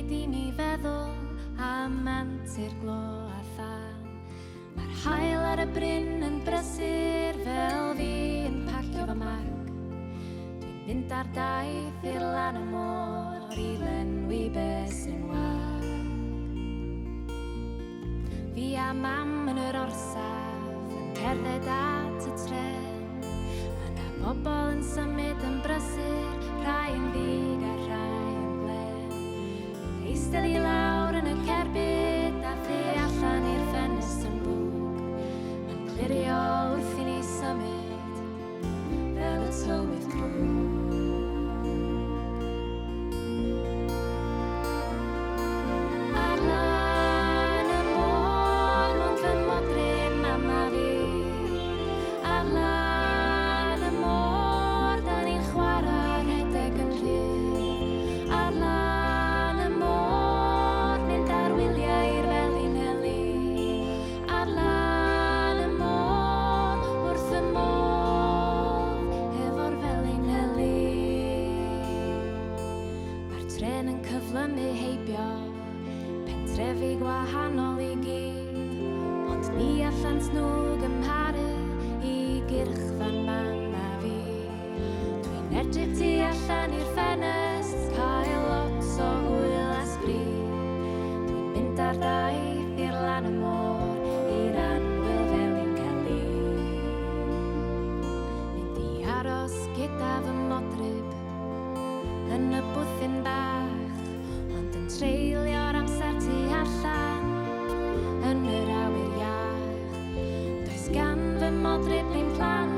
Nid i mi feddwl am antur glo a than. Mae'r haul ar y bryn yn brysur fel fi yn pacio fy mag. Dwi'n mynd ar daith i'r lan y môr i lenwi beth sy'n wag. Fi a mam yn yr orsaf yn cerdded at y tren. Yna bobl yn symud yn brysur, rhai yn ddig a rhai yn glen. Eistedd i lawr yn y cerbyd a thu allan i'r ffenest yn bwg. Mae'n clirio wrth i ni symud fel y tywydd clwg. Tren yn cyflymu heibio, pentrefi gwahanol i gyd, ond ni allan nhw gymharu i gyrchfan mam a fi. Dwi'n edrych tu allan i'r ffenest, cael lot o hwyl a sbrid. Dwi'n mynd ar daith i'r lan y môr, i'r anwyl fel i'n Celyn. Mynd i aros gyda fy modryb yn y bwthyn bach, ond yn treulio'r amser tu allan yn yr awyr iach. Does gan fy modryb ddim plan